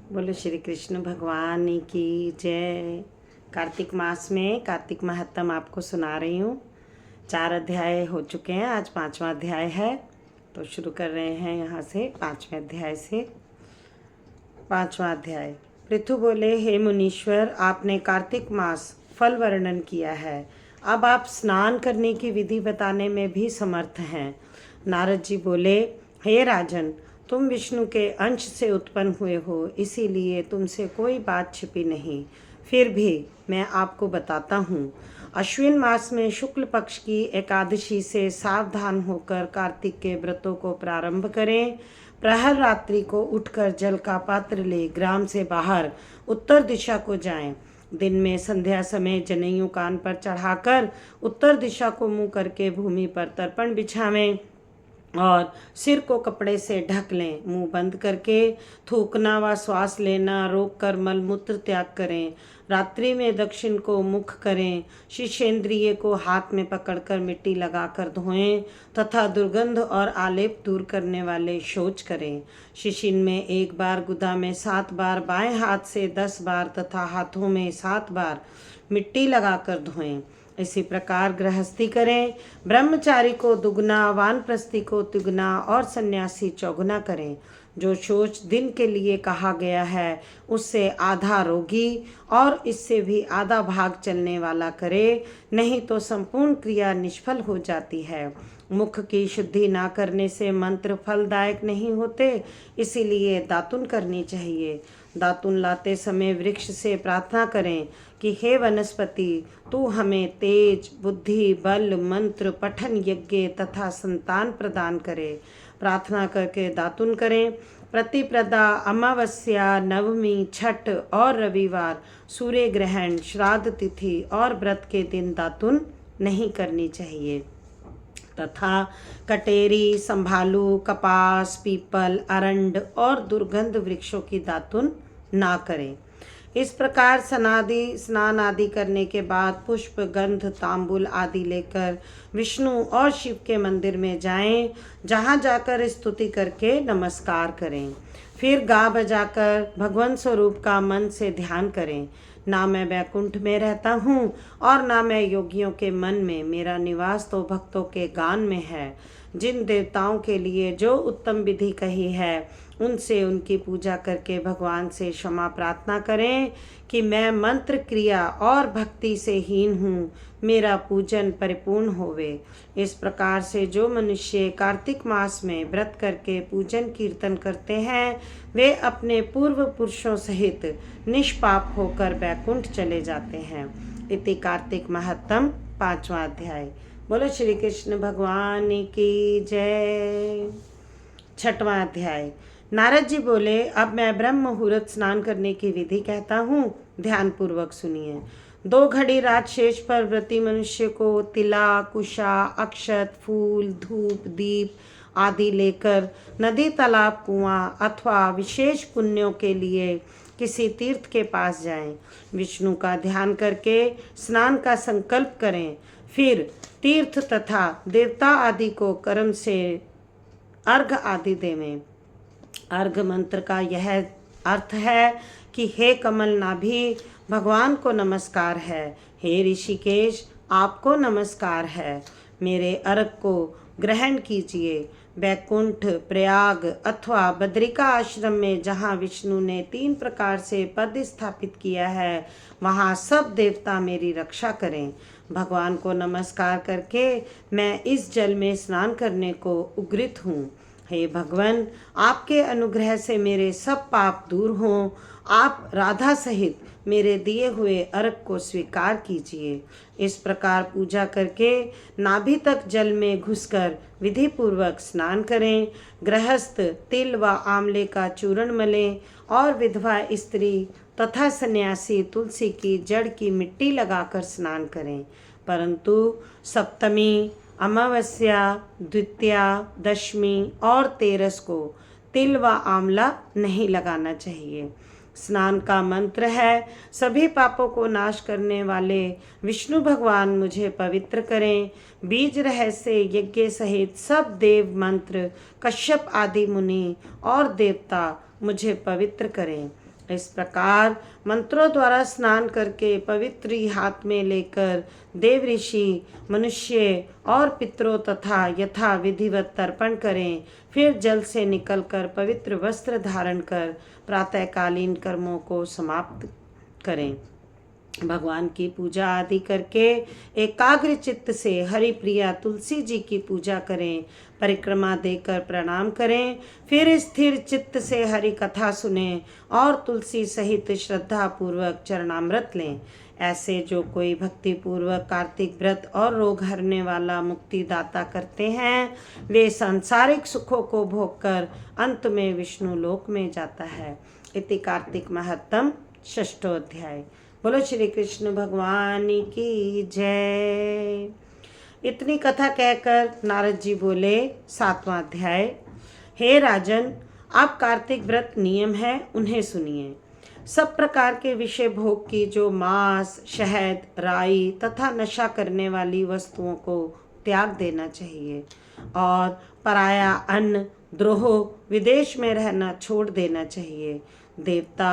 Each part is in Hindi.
बोलो श्री कृष्ण भगवान की जय। कार्तिक मास में कार्तिक महात्म आपको सुना रही हूँ। 4 अध्याय हो चुके हैं, आज 5वां अध्याय है। तो शुरू कर रहे हैं यहाँ से 5वें अध्याय से। 5वां अध्याय। पृथु बोले, हे मुनीश्वर, आपने कार्तिक मास फल वर्णन किया है, अब आप स्नान करने की विधि बताने में भी समर्थ हैं। नारद जी बोले, हे राजन, तुम विष्णु के अंश से उत्पन्न हुए हो, इसीलिए तुमसे कोई बात छिपी नहीं। फिर भी मैं आपको बताता हूँ। अश्विन मास में शुक्ल पक्ष की एकादशी से सावधान होकर कार्तिक के व्रतों को प्रारंभ करें। प्रहर रात्रि को उठकर जल का पात्र ले ग्राम से बाहर उत्तर दिशा को जाएं। दिन में संध्या समय जनेऊ कान पर चढ़ाकर उत्तर दिशा को मुंह करके भूमि पर तर्पण बिछावें और सिर को कपड़े से ढक लें। मुंह बंद करके थूकना व श्वास लेना रोक कर मलमूत्र त्याग करें। रात्रि में दक्षिण को मुख करें। शिशेंद्रिय को हाथ में पकड़कर मिट्टी लगाकर धोएं तथा दुर्गंध और आलेप दूर करने वाले शौच करें। शिशिन में 1 बार, गुदा में 7 बार, बाएं हाथ से 10 बार तथा हाथों में 7 बार मिट्टी लगाकर धोएं। इसी प्रकार गृहस्थी करें। ब्रह्मचारी को दुगना, वानप्रस्थी को तिगुना और सन्यासी चौगुना करें। जो शौच दिन के लिए कहा गया है उससे आधा रोगी और इससे भी आधा भाग चलने वाला करे, नहीं तो संपूर्ण क्रिया निष्फल हो जाती है। मुख की शुद्धि ना करने से मंत्र फलदायक नहीं होते, इसीलिए दातुन करनी चाहिए। दातुन लाते समय वृक्ष से प्रार्थना करें कि हे वनस्पति, तू हमें तेज, बुद्धि, बल, मंत्र, पठन, यज्ञ तथा संतान प्रदान करे। प्रार्थना करके दातुन करें। प्रतिप्रदा, अमावस्या, नवमी, छठ और रविवार, सूर्य ग्रहण, श्राद्ध तिथि और व्रत के दिन दातुन नहीं करनी चाहिए तथा कटेरी, संभालू, कपास, पीपल, अरंड और दुर्गंध वृक्षों की दातुन ना करें। इस प्रकार स्नान आदि करने के बाद पुष्प, गंध, तांबुल आदि लेकर विष्णु और शिव के मंदिर में जाएं, जहां जाकर स्तुति करके नमस्कार करें। फिर गा बजाकर भगवान स्वरूप का मन से ध्यान करें। ना मैं वैकुंठ में रहता हूँ और ना मैं योगियों के मन में, मेरा निवास तो भक्तों के गान में है। जिन देवताओं के लिए जो उत्तम विधि कही है उनसे उनकी पूजा करके भगवान से क्षमा प्रार्थना करें कि मैं मंत्र, क्रिया और भक्ति से हीन हूँ, मेरा पूजन परिपूर्ण होवे। इस प्रकार से जो मनुष्य कार्तिक मास में व्रत करके पूजन कीर्तन करते हैं वे अपने पूर्व पुरुषों सहित निष्पाप होकर वैकुंठ चले जाते हैं। इति कार्तिक महात्म 5वां अध्याय। बोलो श्री कृष्ण भगवान की जय। 6वां अध्याय। नारद जी बोले, अब मैं ब्रह्म मुहूर्त स्नान करने की विधि कहता हूँ, ध्यान पूर्वक सुनिए। 2 घड़ी रात शेष पर व्रती मनुष्य को तिला, कुशा, अक्षत, फूल, धूप, दीप आदि लेकर नदी, तालाब, कुआं अथवा विशेष पुण्यों के लिए किसी तीर्थ के पास जाएं। विष्णु का ध्यान करके स्नान का संकल्प करें। फिर तीर्थ तथा देवता आदि को कर्म से अर्घ आदि देवें। अर्घ मंत्र का यह अर्थ है कि हे कमल नाभि, भगवान को नमस्कार है। हे ऋषिकेश, आपको नमस्कार है। मेरे अर्घ को ग्रहण कीजिए। वैकुंठ, प्रयाग अथवा बद्रिका आश्रम में जहाँ विष्णु ने 3 प्रकार से पद स्थापित किया है, वहाँ सब देवता मेरी रक्षा करें। भगवान को नमस्कार करके मैं इस जल में स्नान करने को उग्रित हूँ। हे भगवान, आपके अनुग्रह से मेरे सब पाप दूर हों। आप राधा सहित मेरे दिए हुए अर्घ को स्वीकार कीजिए। इस प्रकार पूजा करके नाभि तक जल में घुसकर विधि पूर्वक स्नान करें। गृहस्थ तिल व आंवले का चूर्ण मलें और विधवा स्त्री तथा सन्यासी तुलसी की जड़ की मिट्टी लगाकर स्नान करें। परंतु सप्तमी, अमावस्या, द्वितीया, दशमी और 13 को तिल व आंवला नहीं लगाना चाहिए। स्नान का मंत्र है, सभी पापों को नाश करने वाले विष्णु भगवान मुझे पवित्र करें। बीज रहस्य यज्ञ सहित सब देव मंत्र, कश्यप आदि मुनि और देवता मुझे पवित्र करें। इस प्रकार मंत्रों द्वारा स्नान करके पवित्र हाथ में लेकर देव ऋषि, मनुष्य और पितरों तथा यथा विधिवत तर्पण करें। फिर जल से निकलकर पवित्र वस्त्र धारण कर प्रातःकालीन कर्मों को समाप्त करें। भगवान की पूजा आदि करके एकाग्र चित्त से हरि प्रिया तुलसी जी की पूजा करें। परिक्रमा देकर प्रणाम करें। फिर स्थिर चित्त से हरि कथा सुने और तुलसी सहित श्रद्धा पूर्वक चरणामृत लें। ऐसे जो कोई भक्ति पूर्वक कार्तिक व्रत और रोग हरने वाला मुक्ति दाता करते हैं, वे सांसारिक सुखों को भोगकर अंत में विष्णु लोक में जाता है। इति कार्तिक महत्तम षष्ठोध्याय। बोलो श्री कृष्ण भगवान की जय। इतनी कथा कहकर नारद जी बोले, 7वां अध्याय। हे राजन, आप कार्तिक व्रत नियम है उन्हें सुनिए। सब प्रकार के विषय भोग की जो मांस, शहद, राई तथा नशा करने वाली वस्तुओं को त्याग देना चाहिए और पराया अन्न, द्रोह, विदेश में रहना छोड़ देना चाहिए। देवता,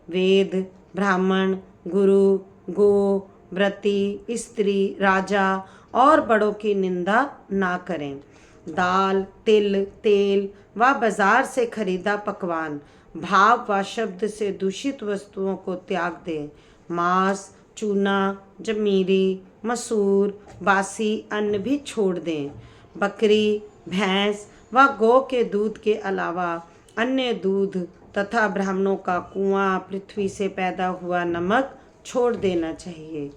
वेद, ब्राह्मण, गुरु, गो, व्रती, स्त्री, राजा और बड़ों की निंदा ना करें। दाल, तिल, तेल व बाजार से खरीदा पकवान, भाव व शब्द से दूषित वस्तुओं को त्याग दें। मांस, चूना, जमीरी, मसूर, बासी अन्न भी छोड़ दें। बकरी, भैंस व गौ के दूध के अलावा अन्य दूध तथा ब्राह्मणों का कुआं, पृथ्वी से पैदा हुआ नमक छोड़ देना चाहिए।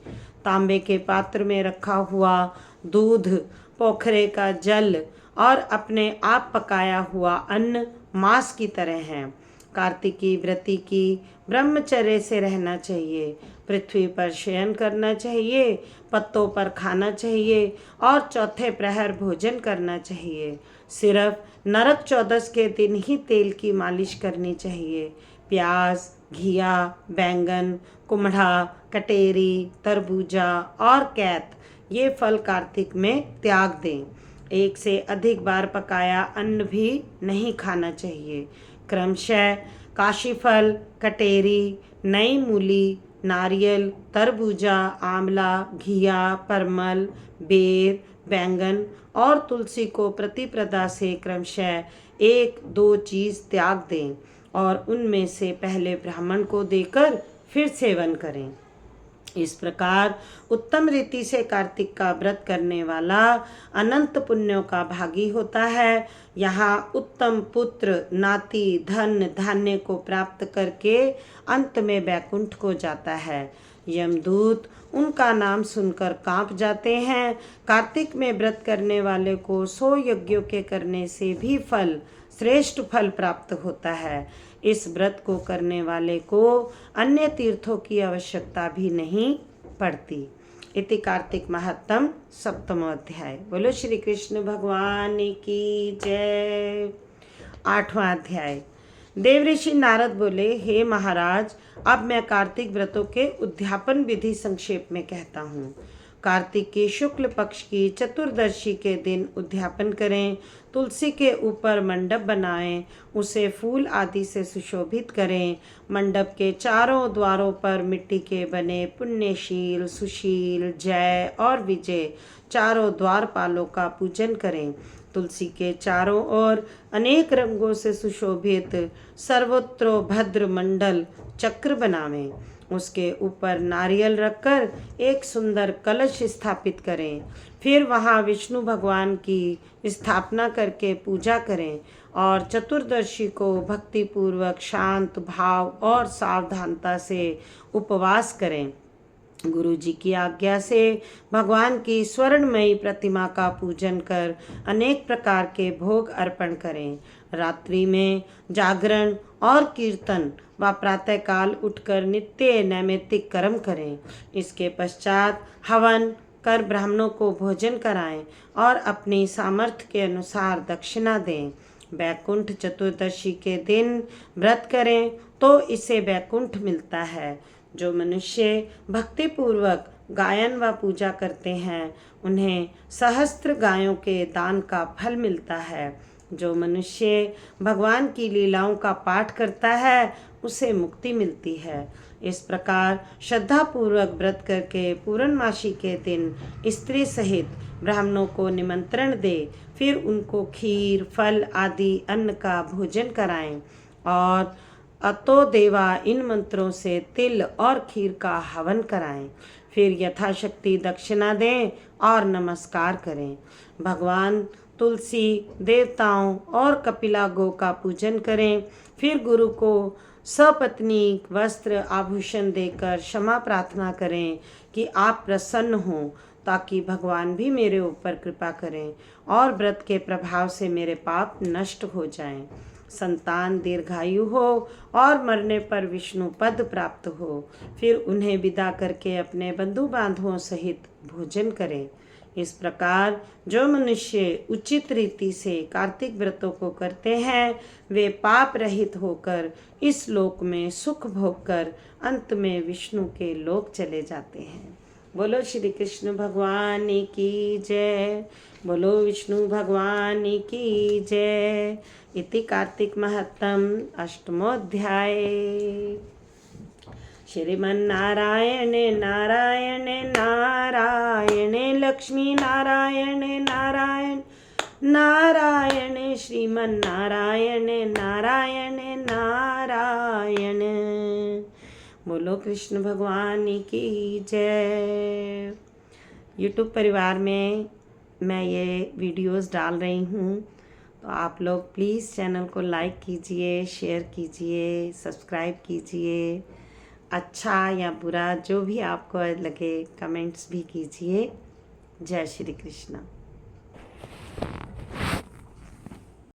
तांबे के पात्र में रखा हुआ दूध, पोखरे का जल और अपने आप पकाया हुआ अन्न मांस की तरह है। कार्तिकी व्रती की ब्रह्मचर्य से रहना चाहिए। पृथ्वी पर शयन करना चाहिए, पत्तों पर खाना चाहिए और चौथे प्रहर भोजन करना चाहिए। सिर्फ नरक चौदस के दिन ही तेल की मालिश करनी चाहिए। प्याज, घिया, बैंगन, कुम्हड़ा, कटेरी, तरबूजा और कैत ये फल कार्तिक में त्याग दें। एक से अधिक बार पकाया अन्न भी नहीं खाना चाहिए। क्रमशः काशीफल, कटेरी, नई मूली, नारियल, तरबूजा, आंवला, घिया, परमल, बेर, बैंगन और तुलसी को प्रतिप्रदा से क्रमशः 1-2 चीज़ त्याग दें और उनमें से पहले ब्राह्मण को देकर फिर सेवन करें। इस प्रकार उत्तम रीति से कार्तिक का व्रत करने वाला अनंत पुण्यों का भागी होता है। यहाँ उत्तम पुत्र, नाती, धन, धान्य को प्राप्त करके अंत में बैकुंठ को जाता है। यमदूत उनका नाम सुनकर कांप जाते हैं। कार्तिक में व्रत करने वाले को 100 यज्ञों के करने से भी श्रेष्ठ फल प्राप्त होता है। इस व्रत को करने वाले को अन्य तीर्थों की आवश्यकता भी नहीं पड़ती। इति कार्तिक महत्तम 7वां अध्याय। बोलो श्री कृष्ण भगवान की जय। 8वां अध्याय। देवऋषि नारद बोले, हे महाराज, अब मैं कार्तिक व्रतों के उद्यापन विधि संक्षेप में कहता हूँ। कार्तिक के शुक्ल पक्ष की चतुर्दशी के दिन उद्यापन करें। तुलसी के ऊपर मंडप बनाएं, उसे फूल आदि से सुशोभित करें। मंडप के चारों द्वारों पर मिट्टी के बने पुण्यशील, सुशील, जय और विजय चारों द्वारपालों का पूजन करें। तुलसी के चारों ओर अनेक रंगों से सुशोभित सर्वोत्रोभद्र मंडल चक्र बनावें। उसके ऊपर नारियल रखकर एक सुंदर कलश स्थापित करें। फिर वहाँ विष्णु भगवान की स्थापना करके पूजा करें और चतुर्दशी को भक्तिपूर्वक शांत भाव और सावधानता से उपवास करें। गुरु जी की आज्ञा से भगवान की स्वर्णमयी प्रतिमा का पूजन कर अनेक प्रकार के भोग अर्पण करें। रात्रि में जागरण और कीर्तन व प्रातःकाल उठकर नित्य नैमित्तिक कर्म करें। इसके पश्चात हवन कर ब्राह्मणों को भोजन कराएं और अपनी सामर्थ्य के अनुसार दक्षिणा दें। बैकुंठ चतुर्दशी के दिन व्रत करें तो इसे बैकुंठ मिलता है। जो मनुष्य भक्तिपूर्वक गायन व पूजा करते हैं, उन्हें सहस्त्र गायों के दान का फल मिलता है। जो मनुष्य भगवान की लीलाओं का पाठ करता है, उसे मुक्ति मिलती है। इस प्रकार श्रद्धापूर्वक व्रत करके पूर्णमासी के दिन स्त्री सहित ब्राह्मणों को निमंत्रण दे, फिर उनको खीर फल आदि अन्न का भोजन कराएं और अतो देवा इन मंत्रों से तिल और खीर का हवन कराएं। फिर यथाशक्ति दक्षिणा दें और नमस्कार करें। भगवान तुलसी, देवताओं और कपिला गो का पूजन करें। फिर गुरु को सपत्नीक वस्त्र आभूषण देकर क्षमा प्रार्थना करें कि आप प्रसन्न हों, ताकि भगवान भी मेरे ऊपर कृपा करें और व्रत के प्रभाव से मेरे पाप नष्ट हो जाएं, संतान दीर्घायु हो और मरने पर विष्णु पद प्राप्त हो। फिर उन्हें विदा करके अपने बंधु बांधवों सहित भोजन करें। इस प्रकार जो मनुष्य उचित रीति से कार्तिक व्रतों को करते हैं, वे पाप रहित होकर इस लोक में सुख भोग कर अंत में विष्णु के लोक चले जाते हैं। बोलो श्री कृष्ण भगवान की जय। बोलो विष्णु भगवान की जय। इति कार्तिक महत्तम अष्टमोऽध्याय। श्रीमन्नारायण नारायण नारायण लक्ष्मी नारायण नारायण नारायण श्रीमन्नारायण नारायण नारायण। बोलो कृष्ण भगवान की जय। यूट्यूब परिवार में मैं ये वीडियोस डाल रही हूँ, तो आप लोग प्लीज़ चैनल को लाइक कीजिए, शेयर कीजिए, सब्सक्राइब कीजिए। अच्छा या बुरा जो भी आपको लगे कमेंट्स भी कीजिए। जय श्री कृष्ण।